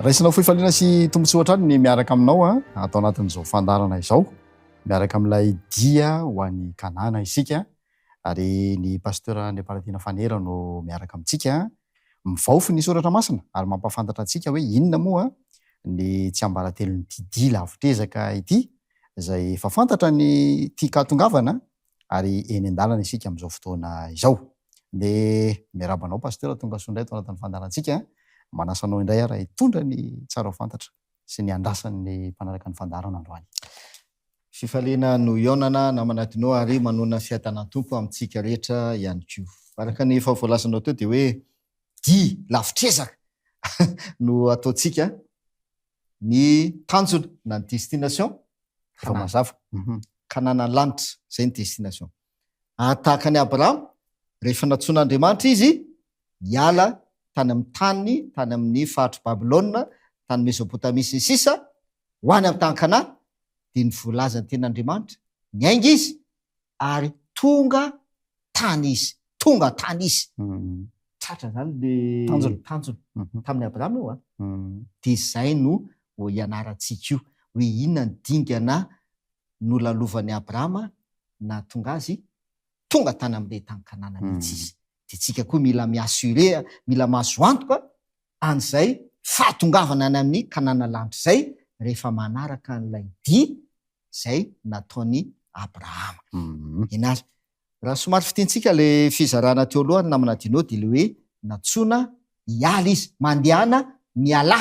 Raisinao foifaliana sy tombotsoa ny miaraka aminao atao anatin'izao fandarana izao, miaraka amin'ilay dia ho an'ny kanana isika, ary ny pasteur Nepalatiana Fanera no miaraka amintsika mivaofy ny soratra masina ary mampafantatra antsika hoe inona moa ny tsy ambaratelon'ity dia lavitrezaka ity, izay efa fantatra ny tia katongavana ary eny an-dalana isika amin'izao fotoana izao. Dia miarabanao pasteur tonga sondray tao anatin'ny fandarantsika, manasanao indray raha hitondra ny tsara ho fantatra sy ny andrasan'ny mpanaraka ny fandarana androany. Fifaliana no ionana namanatinao ary manona fiatanan-tompo amintsika rehetra ihany koa. Araka ny fahavolasanao teo dia hoe dia lavitrezaka no ataontsika ny tanjona na ny destination Efa mazava. kanana lanitra, zay ny destination. Tahaka ny Abraham, rehefa natsoan'Andriamanitra izy hiala tany amin'ny tany, tany amin'ny fahatry Babilôna, tany Mesopotamia sy ny sisa, ho any amin'ny tany Kanana, dia ny voalazany ten'Andriamanitra, niainga izy ary tonga tany izy. Tonga tany izy. Tratra zany le tanjona tamin'ny Abraham io. Dia izay no ho ianarantsika io, hoe inona ny dingana nolalovan'ny Abrahama na tonga azy tonga tany amin'ilay tany Kanana mihitsy izy. Dia tsika koa mila miassurer, mila mahazo antoka an'izay fahatongavana any amin'ny Kanana lanitra izay rehefa manaraka an'ilay dia izay nataon'ny Abrahama. Enazy raha somary fitiantsika le fizarana teo alohany namana dinao dia le hoe natsoana hiala izy, mandehana miala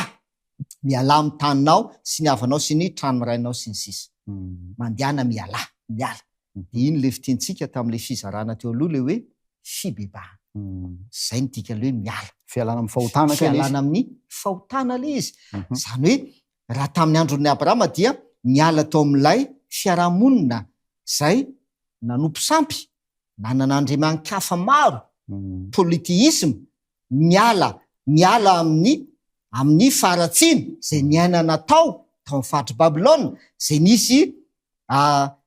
amin'ny taninao sy ny havanao sy ny tranon'irainao sy ny sisa. Mandehana miala. Dia iny le fitiantsika tamin'le fizarana teo aloha le hoe fibebahana. Zay ny dika le hoe miala. Fialana amin'ny fahotana. Fialana amin'ny fahotana le izy. Zany hoe raha tamin'ny andron'ny Abrahama dia miala tao amin'ilay fiarahamonina izay nanompo sampy, nanan'andriaman-kafa maro, polythéisme, miala amin'ny faharatsiana izay niainana tao amin'ny fahatry Babilôna, izay nisy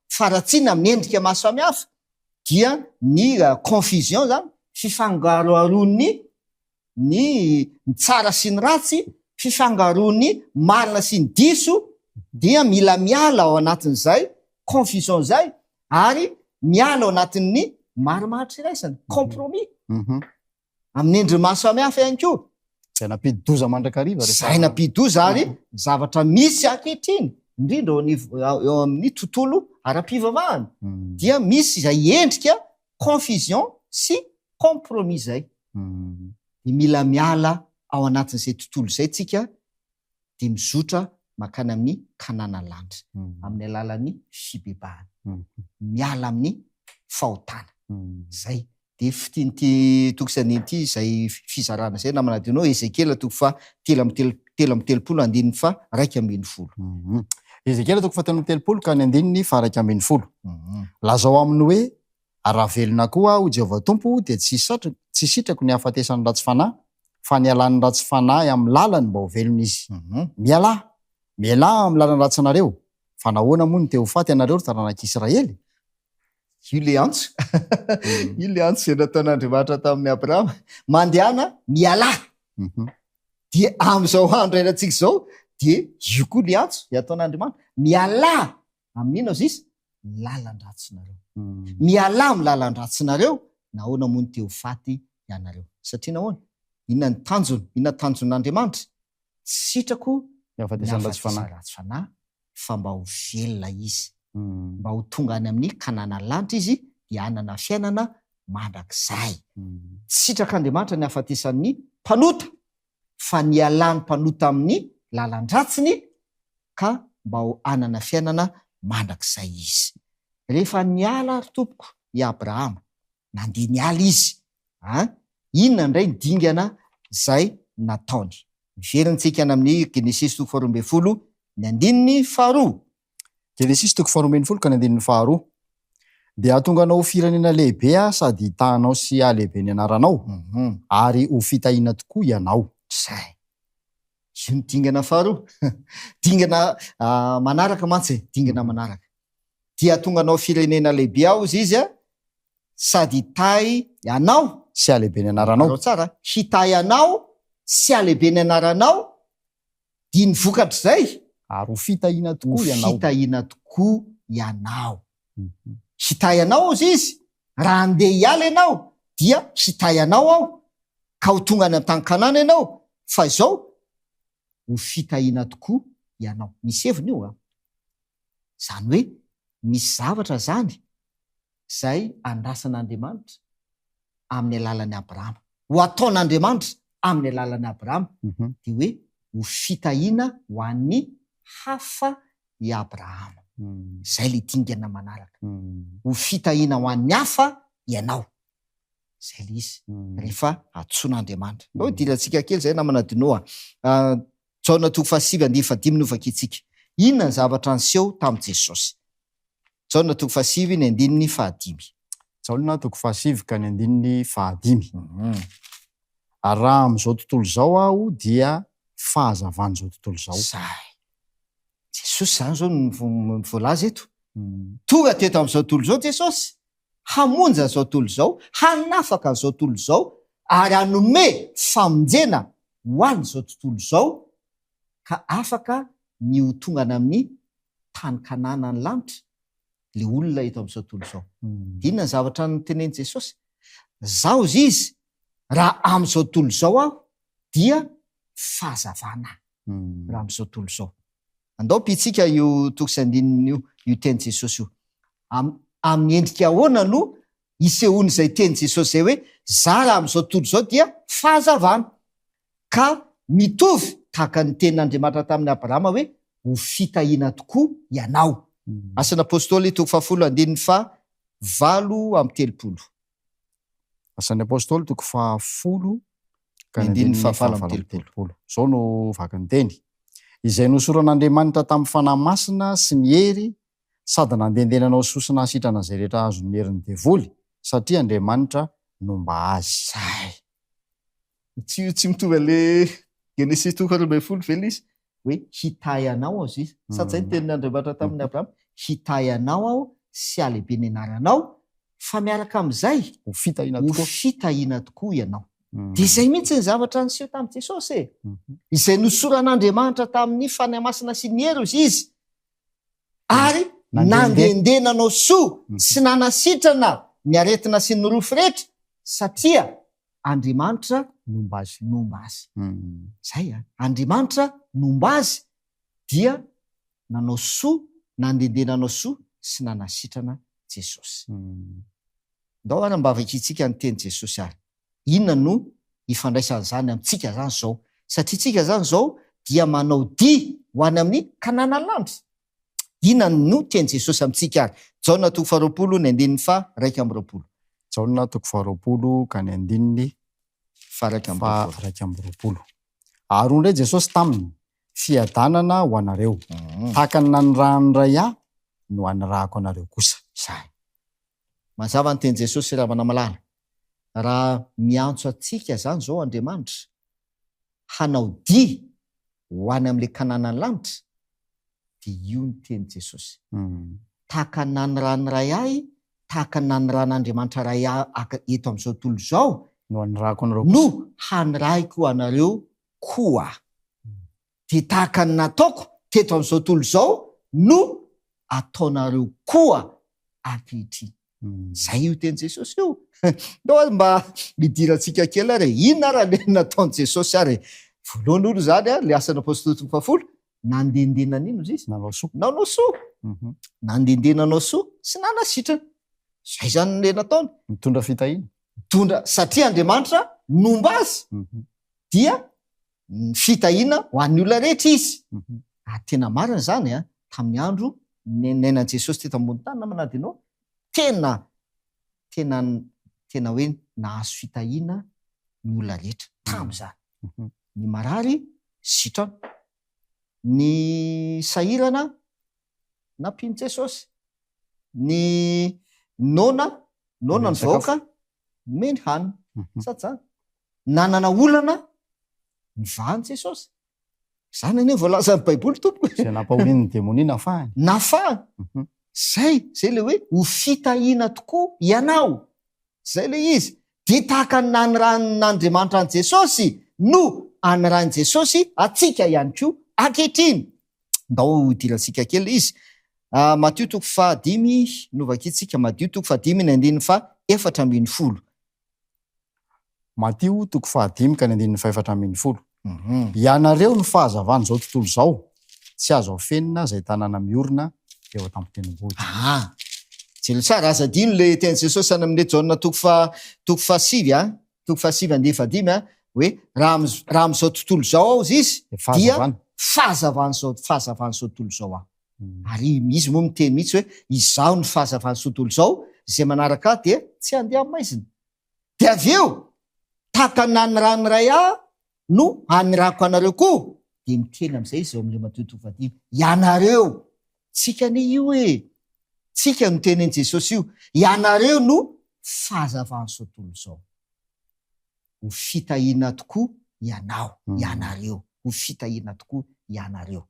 faharatsiana amin'ny endrika maro samihafa, dia ny confusion zany, fifangaroaroan'ny ny tsara sy ny ratsy, fifangaroan'ny marina sy ny diso, dia mila miala ao anatin'izay confusion zay, ary miala ao anatin'ny marimaritra iraisana, compromis amin'ny endriny maro samihafa ihany koa. Zay nampidi-doza mandrakariva. Zay nampidi-doza ary zavatra misy ankehitriny, indrindra eo amin'ny tontolo ara-pivavahana, dia misy izay endrika confusion sy compromis zay. Dia mila miala ao anatin'izay tontolo izay tsika dia mizotra makany amin'ny Kanana lanitra amin'ny alalan'ny fibebahana. Miala amin'ny fahotana. Zay. Dia fitian'ity tokisany ity izay fizarana izay namana dinao Ezekiel toko fa 3:1 Ezekiel toko fa 3:1 ka ny 2:1. Lazao aminy hoe raha velona koa ho Jehovah Tompo dia tsy sitrako ny hafatesan'ny ratsy fanahy, fa ny alan'ny ratsy fanahy amin'ny lalany mba ho velona izy. Miala amin'ny lalany ratsinareo, fa nahoana moa ny te ho faty ianareo ry taranak'Israely? Io le antso. Io le antso izay nataon'Andriamanitra tamin'ny Abrahama. Mandehana miala. Dia amin'izao andro ianantsika izao dia io koa le antso ataon'Andriamanitra. Miala amin'inona izy izy? Lalan-dratsinareo. Miala amin'ny lalan-dratsinareo, nahoana moa ny te ho faty ianareo. Satria nahoana? Inona ny tanjona? Inona tanjon'Andriamanitra? Sitrako Ny hafatesan'ny ratsy fanahy, fa mba ho velona izy. Mba ho tonga any amin'ny Kanana lanitra izy dia hanana fiainana mandrakizay. Sitrak'Andriamanitra ny hafatesan'ny mpanota, fa ny alan'ny mpanota amin'ny lalan-dratsiny ka mba ho hanana fiainana mandrakizay izy. Rehefa niala ry tompoko i Abrahama, nandeha niala izy. Inona indray ny dingana izay nataony? Miverintsika amin'ny Genesis 4:12 ny 2:2. Genesis 4:12 ka ny 2:2. Dia hahatonga anao ho firenena lehibe sady hitahanao sy ahalehibe ny anaranao, ary ho fitahiana tokoa ianao. Zay. Io ny dingana faharoa. Dingana manaraka mantsy, dingana manaraka. Dia hahatonga anao firenena lehibe ao izy sady hitahy ianao sy ahalehibe ny anaranao. Tsara, hitahy ianao sy ahalehibe ny anaranao dia ny vokatra zay ary ho fitahiana tokoa ianao. fitahiana tokoa ianao. Hitay anao izy izy raha andeha hiala ianao dia hitay anao aho ka ho tonga any amin'ny tany Kanana ianao fa izao ho fitahiana tokoa ianao. Misy heviny io zany hoe misy zavatra zany zay andrasan'Andriamanitra amin'ny alalan'ny Abrahama, ho ataon'Andriamanitra amin'ny alalan'ny Abrahama dia hoe ho fitahiana ho an'ny hafa i Abrahama. Zay le dingana manaraka. Ho fitahiana ho an'ny hafa ianao. Zay le izy rehefa atsoin'Andriamanitra. Ndao dirantsika kely zay namana Dinoa. Jaona 7:5 novakitsika. Inona ny zavatra niseho tamin'i Jesosy? Jaona 7:5. Jaona 7:5. Ary raha amin'izao tontolo zao aho dia fahazavan'izao tontolo zao. Zay. Jesosy zany zao ny voalaza eto. Tonga teto amin'izao tontolo zao Jesosy, hamonja izao tontolo zao, hanafaka an'izao tontolo zao, ary hanome famonjena ho an'izao tontolo zao, ka afaka miotongana amin'ny tany Kanana ny lanitra le olona eto amin'izao tontolo zao. Inona ny zavatra notenen'i Jesosy? Zao izy raha amin'izao tontolo zao aho dia fahazavana raha amin'izao tontolo zao. Andao pitsika io tokosy andininy io teny Jesosy io. Amin'ny endrika ahoana no isehoany izay teny Jesosy zay hoe za raha amin'izao tontolo zao dia fahazavana, ka mitovy tahaka ny tenin'Andriamanitra tamin'ny Abrahama hoe ho fitahiana tokoa ianao. Asan'ny Apôstôly 10:7-30. Asan'ny Apôstôly 10:7-30. Zao no vaky ny teny. Izay nosoran'Andriamanitra tamin'ny fanahy masina sy ny hery, sady nandendenanao sosina sitrana izay rehetra azon'ny herin'ny devoly, satria Andriamanitra nomba azy. Zay. Tsy mitovy ale Genesis 2:12 ve izy? Hoe hitay anao azy izy. Sady zay ny tenin'Andriamanitra tamin'ny Abrahama, hitay anao aho sy alehibe ny anaranao, fa miaraka amin'izay ho fitahiana ho tokoa. fitahiana tokoa ianao. Dia izay mihitsy ny zavatra niseho tamin'i Jesosy izay nosoran'Andriamanitra tamin'ny fanahy masina sy ny hery izy, ary nandendenanao soa sy nanasitrana ny aretina sy ny rofo rehetra, satria Andriamanitra nomba azy. Zay Andriamanitra nomba azy dia nanao soa, nandendenanao soa sy nanasitrana Jesosy. Ndao mba vakitsika ny teny Jesosy ary. Inona no ifandraisany zany amintsika zany zao? Satria tsika zany zao dia manao dia ho any amin'ny Kanana ny lanitra. Inona no teny Jesosy amintsika ary? Jaona 2:1-2. Jaona 2:1-2. Ary ondray Jesosy taminy fiadanana ho anareo, tahaka ny nanirahany aho no anirahako anareo kosa. Zay. Mazava ny teny Jesosy raha manamalala. Raha miantso atsika zany zao Andriamanitra hanao dia ho any amin'le Kanana ny lanitra, dia io ny teny Jesosy. Tahaka ny nanirahany ahy, tahaka ny naniran'Andriamanitra ray eto amin'izao tontolo zao, No anirahako anareo no hanirahiko anareo koa. Dia tahaka ny nataoko teto amin'izao tontolo zao no ataonareo koa ankehitriny. Zay io teny Jesosy io. Ndao mba midirantsika kely ary inona raha le nataon'i Jesosy ary? Voalohany olo zany le asan'ny Apôstôly 10, nandendenana ino izy? nanao soa. Nanao soa. Nandendenanao soa sy nanasitrana. Zay zany le nataony. Mitondra fitahiana. Satria Andriamanitra nomba azy dia fitahiana ho an'ny olona rehetra izy. Tena marina zany tamin'ny andro nenan'i Jesosy teto ambony tany namana Dinoa, tena hoe nahazo fitahiana ny olona rehetra tamin'izany. Ny marary sitrana, ny sahirana nampiany Jesosy, ny nona ny vahoaka meny hanina. Sady zany nanana olana ny vahany Jesosy. Zany anie voalaza ny Baiboly tompoko. Zay nampahorin'ny demonia nafahany. Nafahany. Zay le hoe ho fitahiana tokoa ianao. Zay le izy. Dia tahaka ny nanirahany Andriamanitra an Jesosy no anirahany Jesosy atsika ihany koa ankehitriny ndao idirantsika kely izy Matthieu 5 novakitsika Matthieu 5:4-10. Matthieu 5:4-10. Ianareo ny fahazavana zao tontolo zao tsy azo afenina zay tanàna miorina eo atampitenibody. Tselo tsara aza dino le teny Jesosy any amin'ny Jaona 5:7 hoe raha am'izao tontolo zao ao izy dia fahazavana zao tontolo zao aho. Ary izy moa miteny mihitsy hoe izaho ny fahazavana zao tontolo zao zay manaraka dia tsy handeha amaizina. De avy eo tahaka nany ranoray aho no anirako anareo koa. De miteny am'izay izy eo amin'le Matthieu 5:4. Ianareo tsika ne io tsika no teneny Jesosy io. Ianareo no fahazavana zao tontolo zao. Ho fitahiana tokoa ianao, ianareo. Ho fitahiana tokoa ianareo.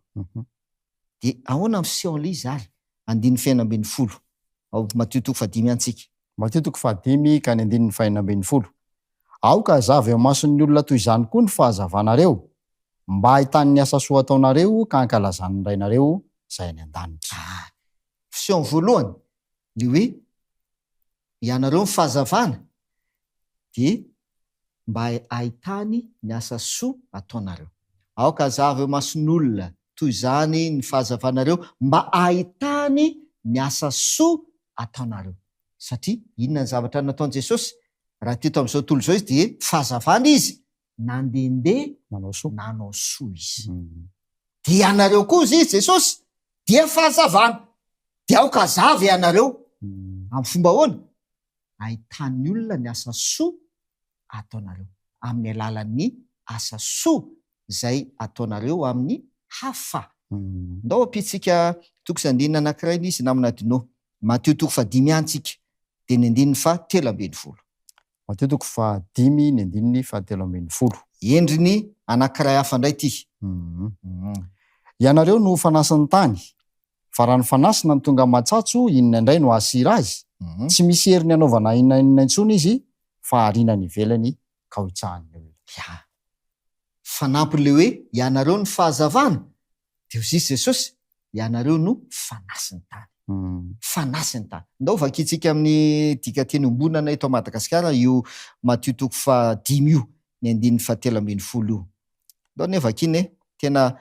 De ahoana miseho an'le izy ary 5:10. Matthieu 5:10 antsika. Matthieu 5:10-5:10. Aoka zavy eo mason'ny olona toy izany koa ny fahazavanareo, mba hahitan'ny asa soa ataonareo ka ankalazany ny rainareo zay any an-danitra. Fisehony voalohany le hoe ianareo ny fahazavana de mba hahitany ny asa soa ataonareo. Aoka zavy eo mason'ny olona toy izany ny fahazavanareo, mba hahitany ny asa soa ataonareo. Satria inona ny zavatra nataon'i Jesosy? Raha teto amin'izao tontolo zao izy de fahazavana izy, nandehandeha nanao soa izy. De ianareo koa izy Jesosy dia fahazavana. De aoka zavy ianareo amin'ny fomba ahoana? Ahitany olona ny asa soa ataonareo amin'ny alalan'ny asa soa zay ataonareo amin'ny hafa. Ndao ampitsika tokosandinina anankiray izy namina dino. Matthieu 5:10 antsika de ny 5:13. Matthieu 5:10-5:13. Endriny anankiray hafa indray ty. Ianareo no fanasin'ny tany, fa raha ny fanasina ny tonga matsatso, inona indray no ahasira azy? Tsy misy heriny anaovana inona intsony izy, fa arinany ivelany ka ho itsahany olona. Fanampy le hoe ianareo ny fahazavana. De hozy Jesosy, ianareo no fanasin'ny tany. Fanasin'ny tany. Ndao vakitsika amin'ny dikateny ombonana eto Madagasikara io Matthieu 5:10 io, ny 5:13 io. Ndao ne vakiny tena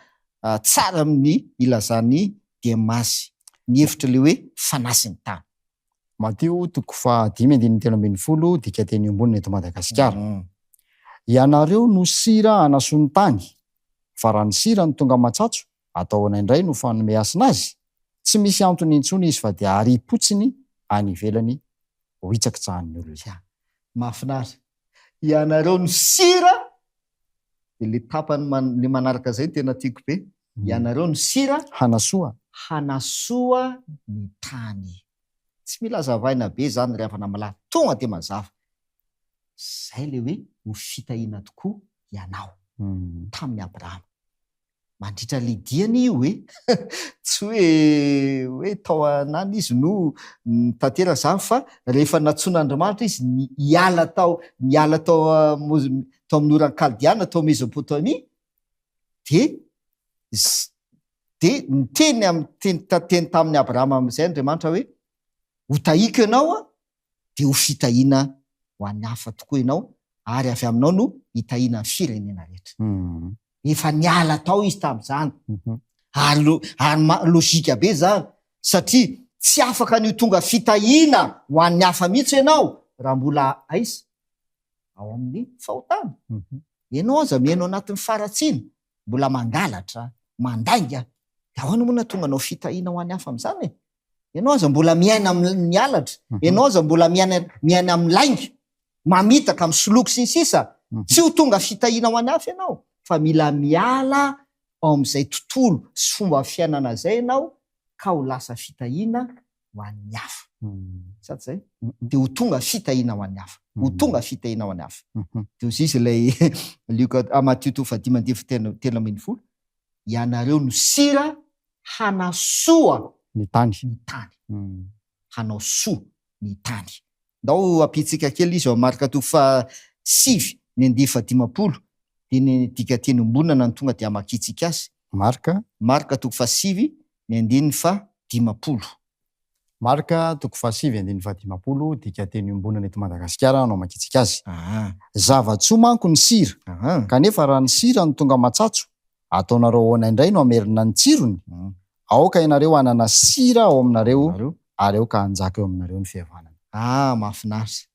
tsara amin'ny ilazany Demasy ny hevitra le hoe fanasin'ny tany. Matthieu 5:10-5:13 dikateny ombonina eto Madagasikara. Ianareo no sira anason'ny tany, fa raha ny sira ny tonga matsatso, atao inaindray no fanome asina azy, tsy misy antony intsony izy fa dia aripotsiny any ivelany ho hitsakitsahan'ny olona. Mahafinaritra. Ianareo no sira, de le tapany le manaraka zay tena tiako be. Ianareo no sira hanasoa ny tany. Tsy mila zavaina be zany rehefa namalahy tonga de mazava. Zay le hoe ho fitahiana tokoa ianao tamin'ny Abrahama. Mandritra lidiany io tsy hoe tao anany izy no tantera zany fa rehefa natson'Andriamanitra izy niala tao amin'ny orany Kaldiana tao Mesopotamia de niteny tamin'ny Abrahama amin'izay Andriamanitra hoe ho tahiko ianao de ho fitahiana ho an'ny hafa tokoa ianao ary avy aminao no hitahiana ny firenena rehetra. Efa niala tao izy tamin'izany. Ary logika be zany satria tsy afaka ny tonga fitahiana ho an'ny hafa mihitsy ianao raha mbola aiza ao amin'ny fahotana. Ianao aza mihaino anatin'ny faratsiana mbola mangalatra, mandainga, de ahoana moa na tonga anao fitahiana ho an'ny hafa amin'izany? Ianao aza mbola miaina mialatra, ianao aza mbola miaina amin'ny lainga, mamitaka amin'ny soloky sy ny sisa, tsy ho tonga fitahiana ho an'ny hafa ianao, fa mila miala ao amin'izay tontolo sy fomba fiainana zay ianao ka ho lasa fitahiana ho an'ny hafa. Sady zay? De ho tonga fitahiana ho an'ny hafa. Ho tonga fitahiana ho an'ny hafa. De hozy izy ilay Matthieu 5:10-5:13. Ianareo no sira hanasoa ny tany. Hanao soa ny tany. Ndao ampitsika kely izy ao Marka 5:7-10. De ny dikateny ombonana ny tonga de amakitsika azy. marika toko fasivy ny andininy fa dimapolo. Marika toko fasivy andininy fa dimapolo dika teny ombonana eto Madagasikara anao makitsika azy. Zava-tsoa manko ny sira, kanefa raha ny sira no tonga matsatso, ataonareo ahoana indray no amerina ny tsirony, aoka ianareo hanana sira ao aminareo ary eo ka hanjaka eo aminareo ny fihavanana. Mahafinaritra.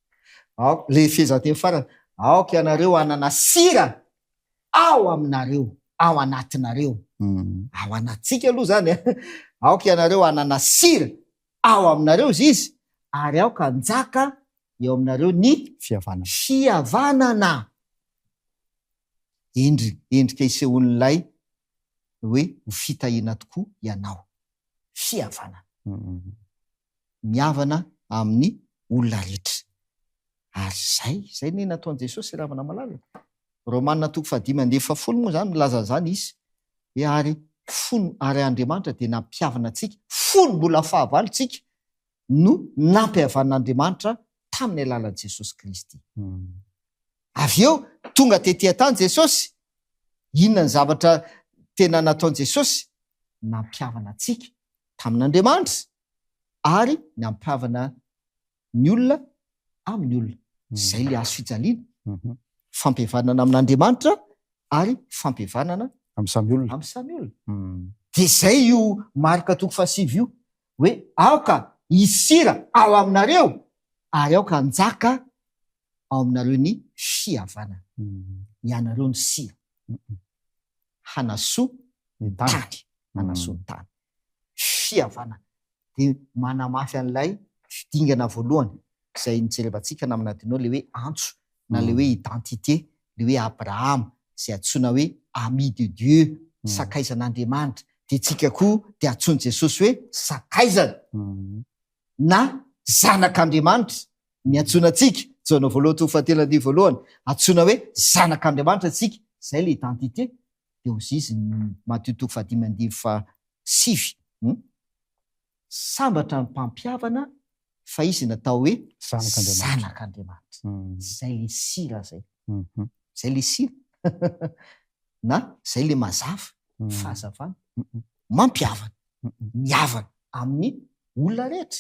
Le fihezanteny farany, aoka ianareo hanana sira ao aminareo, ao anatinareo. Ao anatsika aloha zany. Aoka ianareo hanana sira ao aminareo izy ary aoka hanjaka eo aminareo ny fihavanana. Endrika isehoan'ilay hoe ho fitahiana tokoa ianao. Fihavanana. Mihavana amin'ny olona rehetra. Ary zay ny nataon'i Jesosy ravana malala. Romanina toko 5:10 moa zany milaza zany izy. Ary Andriamanitra dia nampihavana antsika, fony mbola fahavalo tsika no nampihavan'Andriamanitra tamin'ny alalan'i Jesosy Kristy. Avy eo tonga tetỳ tany Jesosy, inona ny zavatra tena nataon'i Jesosy? Nampihavana antsika tamin'Andriamanitra ary nampihavana ny olona amin'ny olona. Zay le azo fijaliana. Fampihavanana amin'Andriamanitra ary fampihavanana amin'ny samy olona. Dia zay io marika toko fasivy io hoe aoka hisira ao aminareo ary aoka hanjaka ao aminareo ny fihavanana. Ianareo ny sira. Hanasoa ny tany. Hanasoa ny tany. Fihavanana. Dia manamafy an'ilay fidingana voalohany izay nijerevantsika naminadinao le hoe antso na le hoe identité, le hoe Abraham izay antsoina hoe ami de Dieu, sakaizan'Andriamanitra. Dia tsika koa dia antsoin'i Jesosy hoe sakaizana na zanak'Andriamanitra. Ny antsoina antsika Jaona 1:7 antsoina hoe zanak'Andriamanitra tsika. Zay le identité. Dia ozy izy Matthieu 5:7. Sambatra ny mpampihavana fa izy natao hoe zanak'Andriamanitra. Zay le sira zay. Zay le sira. Na zay le mazava fahazavana. Mampihavana. Mihavana amin'ny olona rehetra.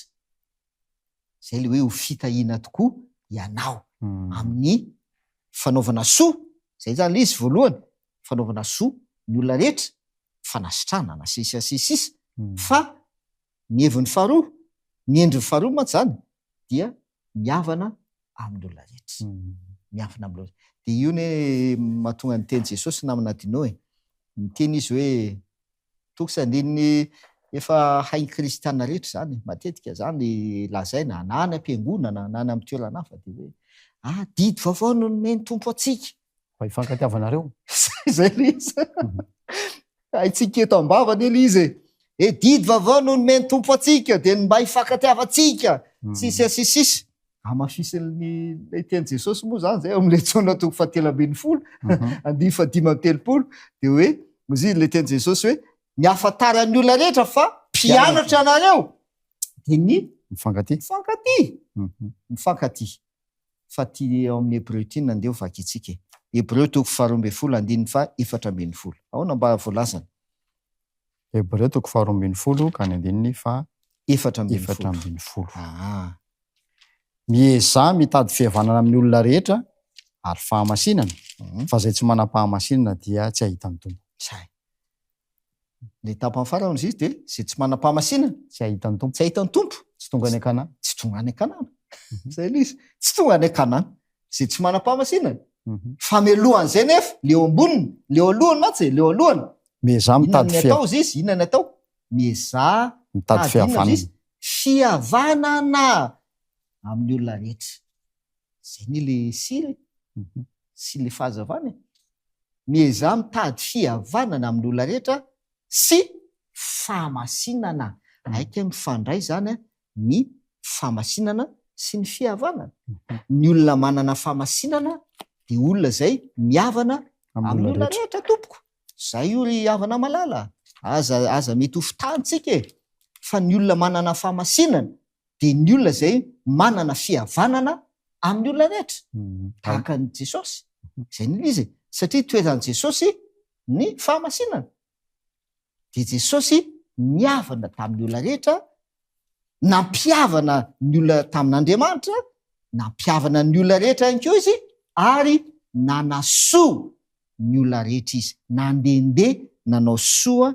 Zay le hoe ho fitahiana tokoa ianao amin'ny fanaovana soa. Zay zany le izy voalohany. Fanaovana soa ny olona rehetra, fanasitrana na sisa. Fa ny heviny faharoa, ny endriny faharoa mantsy zany dia mihavana amin'ny olona rehetra. Mihavana amin'ny olona. Dia io ne mahatonga ny teny Jesosy naminadinao e. Ny teny izy hoe tokosandiny efa hay kristiana rehetra zany. Matetika zany lazaina na any am-piangonana na any amin'ny toerana hafa dia hoe didy vaovao no nomeny tompo atsika. Fa ifankatiavanareo. Zay le izy. Haitsika eto ambavany ele izy e. Didy vaovao no nomeny tompo atsika dia mba hifankatiavatsika. Sisa. Amafisin'ilay teny Jesosy moa zany zay amin'ilay Jaona 4:10 5:30 dia hoe mozizy le teny Jesosy hoe ny ahafantaran'ny olona rehetra fa mpianatra anareo dia ny mifankatia. Fa ty ao amin'ny Hebreo ty nandeha vakitsika. Hebreo 2:12 ahoana mba voalazana? Hebreo 2:12 ka ny andininy fa 4:12. Mieza mitady fihavanana amin'ny olona rehetra ary fahamasinana, fa zay tsy manam-pahamasinana dia tsy ahitany tompo. Le tapany farany izy dia zay tsy manam-pahamasinana tsy ahitany tompo. Tsy ahitany tompo. Tsy tonga any an-kanana. Tsy tonga any an-kanana. Zay le izy. Tsy tonga any an-kanana. Zay tsy manam-pahamasinana. Fa mialohan'izay nefa leo amboniny, leo alohany mantsy, leo alohany. Mieza mitady fihavanana. Inona ny atao? Mieza mitady fihavanana. Fihavanana amin'ny olona rehetra. Zay ny le sira sy le fahazavana. Mieza mitady fihavanana amin'ny olona rehetra sy fahamasinana. Aika mifandray zany ny fahamasinana sy ny fihavanana. Ny olona manana fahamasinana dia olona zay mihavana amin'ny olona rehetra tompoko. Zay io ry havana malala. Aza mety ho fitantsika e. Fa ny olona manana fahamasinana dia ny olona zay manana fihavanana amin'ny olona rehetra. Tahaka ny Jesosy. Zay ny izy. Satria toezan'i Jesosy ny fahamasinana. dia Jesosy niavana tamin'ny olona rehetra, nampiavana ny olona tamin'Andriamanitra, nampiavana ny olona rehetra ihany koa izy, ary nanasoa ny olona rehetra izy, nandehandeha nanao soa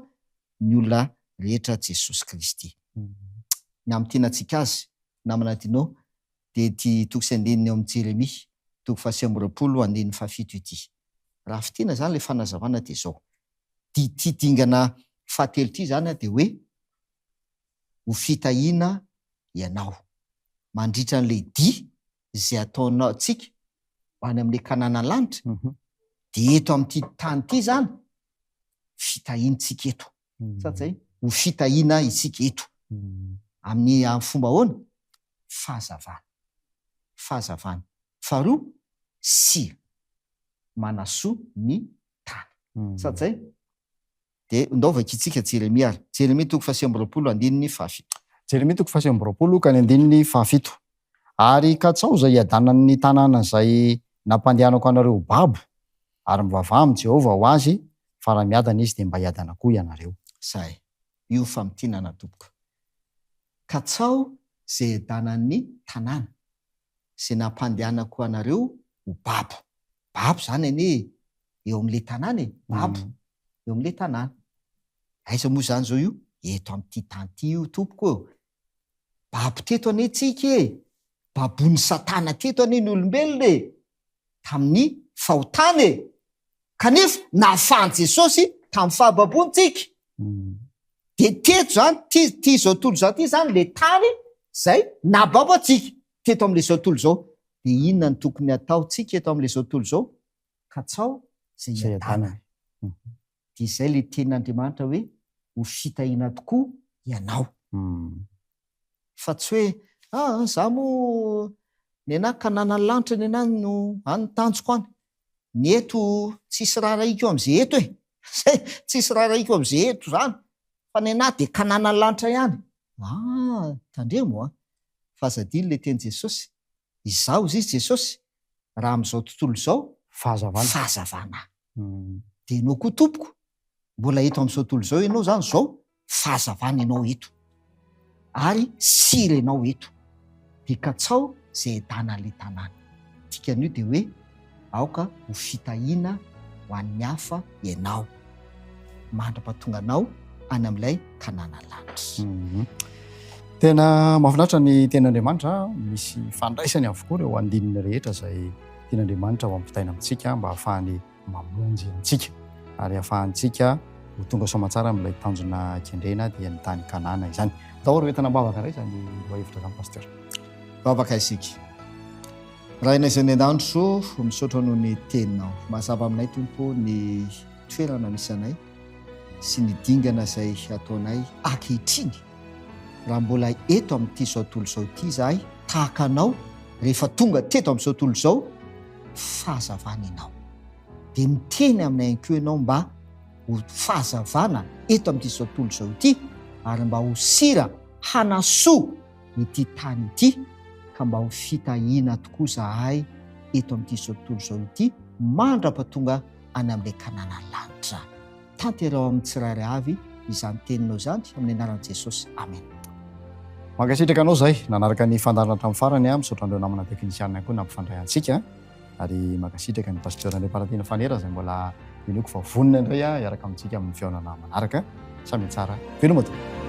ny olona rehetra Jesosy Kristy. Ny amin'ny tenantsika azy namana tinao dia ty toko sy andininy eo amin'ny Jeremia toko 7:7 ity. Raha fitiana zany le fanazavana dia zao. Ty dingana fahatelo ity zany dia hoe ho fitahiana ianao mandritra n'ilay dia izay ataonao tsika any amin'ilay kanana lanitra, dia eto amin'ity tany ity zany fitahiantsika eto. Satsay ho fitahiana isika eto amin'ny fomba ahoana? Fahazavana. Faharoa, sira manasoa ny tany. Satsay dia ndaovaka itsika Jeremia 7:7. Jeremia 7:7 ka ny 5. Ary katsao zay iadanan'ny tanàna zay nampandehanako anareo babo, ary mivavaha amin'ny Jehovah ho azy, fa raha miadana izy dia mba hiadana koa ianareo. Zay io famitinana tompoko. Katsao zay iadanan'ny tanàna zay nampandehanako anareo ho babo. Babo zany anie eo amin'ilay tanàna babo eo amin'ilay tanàna. Aiza moa zany zao io? Eto amin'ity tany ity io tompoko eo. Babo teto anie tsika babony Satana teto anie ny olombelona tamin'ny fahotany kanefa nahafahan'i Jesosy tamin'ny fahababontsika. Dia teto zany ty zao tontolo zao ty zany le tany zay nababo atsika teto amin'ilay zao tontolo zao. Dia inona ny tokony ataotsika eto amin'ilay zao tontolo zao? Katsao zay iadanana. Dia izay le tenin'Andriamanitra hoe ho fitahiana tokoa ianao. Fa tsy hoe za moa ny anahy kanana lanitra ny anahy no any tanjoko any. Ny eto tsisy raraiko amin'izay eto tsisy raraiko amin'izay eto zany. Fa ny anahy dia kanana lanitra ihany. Tandremo fa zadiny le teny Jesosy. Izao izy Jesosy raha amin'izao tontolo izao fahazavana. Dia ianao koa tompoko mbola eto amin'izao tontolo izao ianao zany zao fahazavana ianao eto. Ary sira ianao eto. Dia katsao zay edana le tanàna. Dikan'io dia hoe aoka ho fitahiana ho an'ny hafa ianao. Mandra-pahatonga anao any amin'ilay kanana lanitra. Tena mahafinaritra ny ten'Andriamanitra. Misy fandraisany avokoa reo andininy rehetra zay ten'Andriamanitra ho ampitaina amintsika mba hahafahany mamonjy amintsika, ary hahafahantsika ho tonga soamantsara amin'ilay tanjona kendrena dia ny tany kanana izany. Dahoro entana bavaka indray zany hevitra zany pasteur. Bavaka isika. Raha inaizany andro misaotra noho ny teninao. Mahazava aminay tompo ny toerana misy anay sy ny dingana izay ataonay ankehitriny. Raha mbola eto amin'ity zao tontolo izao ity izahay tahaka anao, rehefa tonga teto amin'izao tontolo izao fahazavana ianao. Dia miteny aminay ihany koa ianao mba ho fahazavana eto amin'ity zao tontolo izao ity, ary mba ho sira hanasoa ity tany ity, ka mba ho fitahiana tokoa zahay eto amin'ity zao tontolo izao ity, mandra-pahatonga any amin'ilay kanana lanitra. Tanterao amin'ny tsirairay avy izany teninao izany amin'ny anaran'i Jesosy. Amen. Mankasitraka anao zay nanaraka ny fandarana hatramin'ny farany misaotra andreo namana teknisianina koa nampifandray antsika, ary mankasitraka ny pasteur André Paratiana Fanera zay mbola inoko fa vonona indray hiaraka amintsika amin'ny fiaonana manaraka. Samy tsara veloma tokoa.